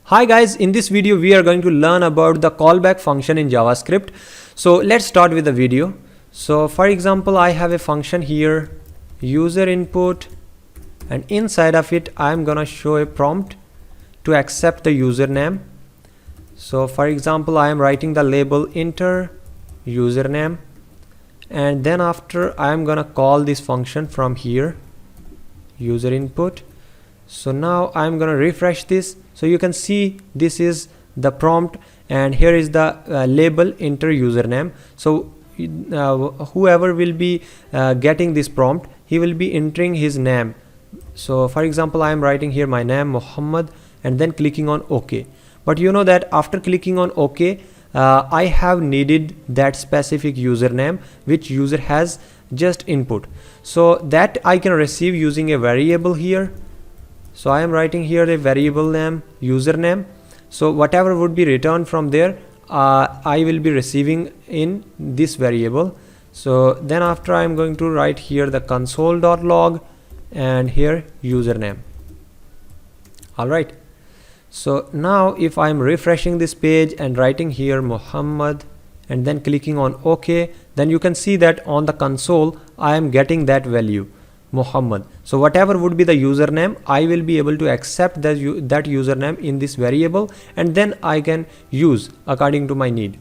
Hi guys, in this video we are going to learn about the callback function in JavaScript. So let's start with the video. So for example, I have a function here, user input, and inside of it I'm gonna show a prompt to accept the username. So for example, I am writing the label enter username, and then after I'm gonna call this function from here, user input. So now I'm gonna refresh this, so you can see this is the prompt and here is the label enter username. So whoever will be getting this prompt, he will be entering his name. So for example, I am writing here my name Muhammad and then clicking on OK. But you know that after clicking on OK, I have needed that specific username which user has just input. So that I can receive using a variable here. So I am writing here a variable name username. So whatever would be returned from there, I will be receiving in this variable. So then after I am going to write here the console.log and here username. Alright. So now if I am refreshing this page and writing here Muhammad and then clicking on OK, then you can see that on the console I am getting that value Muhammad. So whatever would be the username, I will be able to accept that username in this variable, and then I can use according to my need.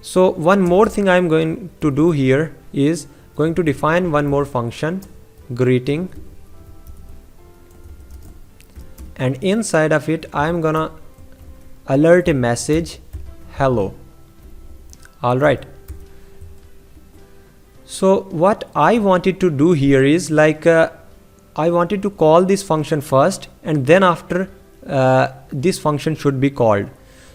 So one more thing I'm going to do here is going to define one more function, greeting, and inside of it I'm gonna alert a message hello. Alright. So what I wanted to do here is like I wanted to call this function first, and then after this function should be called.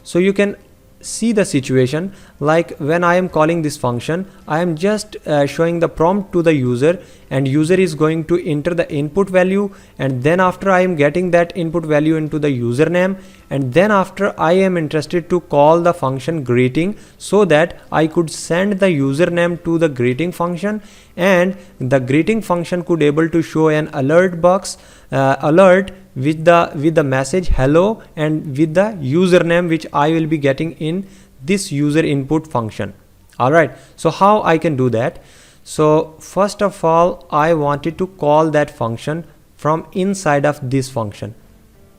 So you can see the situation like when I am calling this function, I am just showing the prompt to the user, and user is going to enter the input value, and then after I am getting that input value into the username, and then after I am interested to call the function greeting so that I could send the username to the greeting function, and the greeting function could able to show an alert box alert with the message hello and with the username which I will be getting in this user input function. Alright, so how I can do that? So first of all, I wanted to call that function from inside of this function.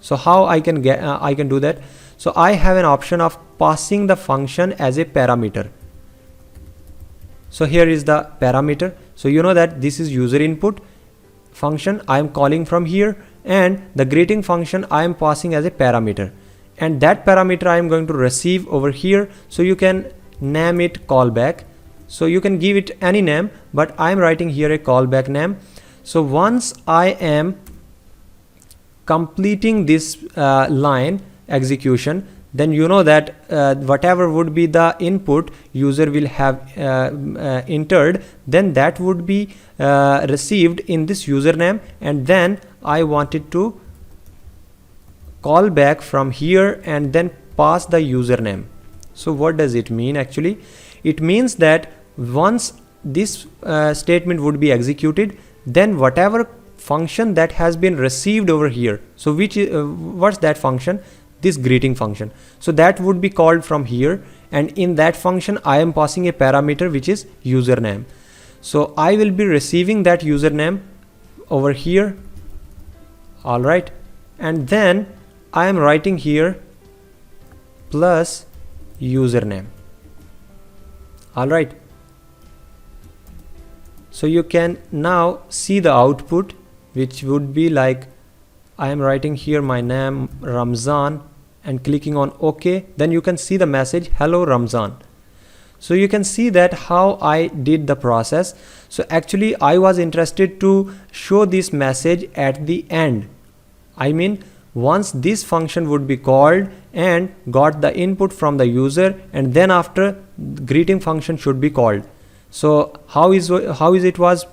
So how I can do that? So I have an option of passing the function as a parameter. So here is the parameter. So you know that this is user input function I am calling from here, and the greeting function I am passing as a parameter, and that parameter I am going to receive over here. So you can name it callback. So you can give it any name, but I am writing here a callback name. So once I am completing this line execution, then you know that whatever would be the input user will have entered, then that would be received in this username, and then I wanted to call back from here and then pass the username. So what does it mean actually? It means that once this statement would be executed, then whatever function that has been received over here, so which what's that function? This greeting function. So that would be called from here, and in that function I am passing a parameter which is username. So I will be receiving that username over here. Alright, and then I am writing here plus username. Alright, so you can now see the output, which would be like I am writing here my name Ramzan and clicking on OK, then you can see the message hello Ramzan. So you can see that how I did the process. So actually I was interested to show this message at the end. I mean once this function would be called and got the input from the user, and then after greeting function should be called. So how it was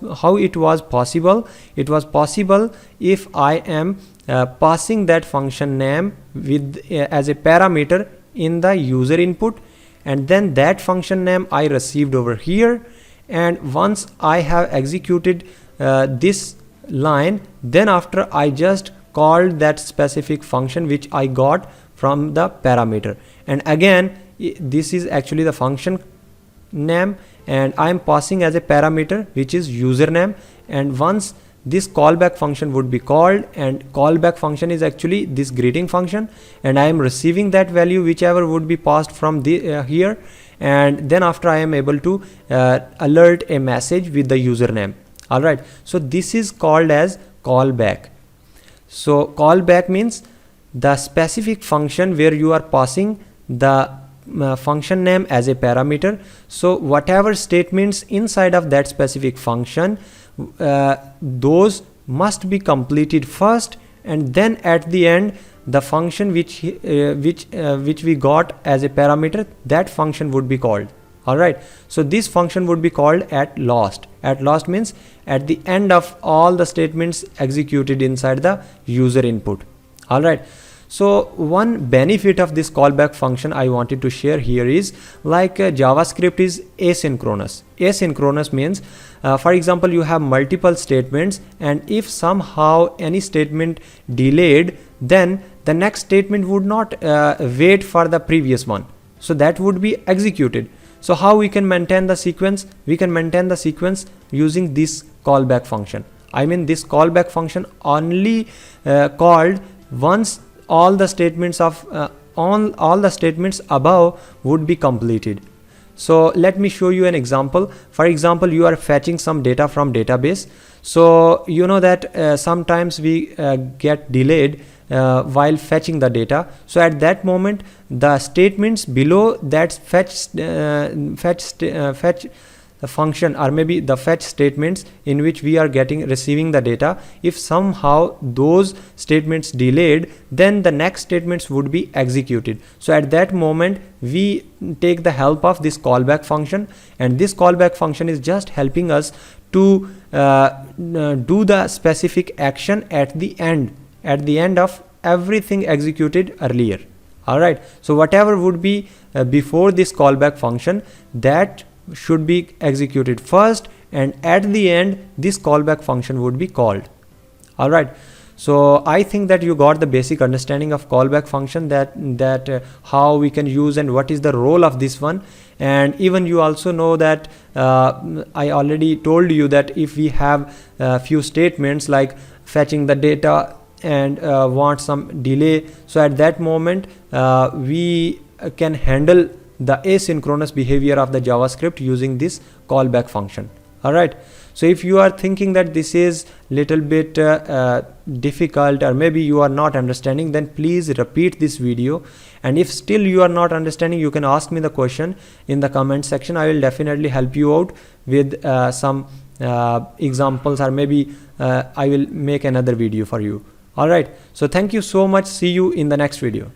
possible? It was possible if I am passing that function name with as a parameter in the user input, and then that function name I received over here, and once I have executed this line, then after I just called that specific function which I got from the parameter. And again, this is actually the function name, and I am passing as a parameter which is username. And once this callback function would be called, and callback function is actually this greeting function, and I am receiving that value whichever would be passed from the here, and then after I am able to alert a message with the username. Alright, so this is called as callback. So callback means the specific function where you are passing the function name as a parameter. So whatever statements inside of that specific function, those must be completed first, and then at the end the function which we got as a parameter, that function would be called. Alright, so this function would be called at last. At last means at the end of all the statements executed inside the user input. Alright, so one benefit of this callback function I wanted to share here is like JavaScript is asynchronous. Asynchronous means for example, you have multiple statements, and if somehow any statement delayed, then the next statement would not wait for the previous one, so that would be executed. So how we can maintain the sequence? We can maintain the sequence using this callback function. I mean, this callback function only called once all the statements of all the statements above would be completed. So let me show you an example. For example, you are fetching some data from database. So you know that sometimes we get delayed while fetching the data. So at that moment, the statements below that fetch function, or maybe the fetch statements in which we are receiving the data, if somehow those statements delayed, then the next statements would be executed. So at that moment we take the help of this callback function, and this callback function is just helping us to do the specific action at the end of everything executed earlier. Alright, so whatever would be before this callback function, that should be executed first, and at the end this callback function would be called. Alright, so I think that you got the basic understanding of callback function, that how we can use and what is the role of this one. And even you also know that I already told you that if we have a few statements like fetching the data and want some delay, so at that moment we can handle the asynchronous behavior of the JavaScript using this callback function. Alright, so if you are thinking that this is little bit difficult, or maybe you are not understanding, then please repeat this video. And if still you are not understanding, you can ask me the question in the comment section. I will definitely help you out with some examples, or maybe I will make another video for you. Alright, so thank you so much. See you in the next video.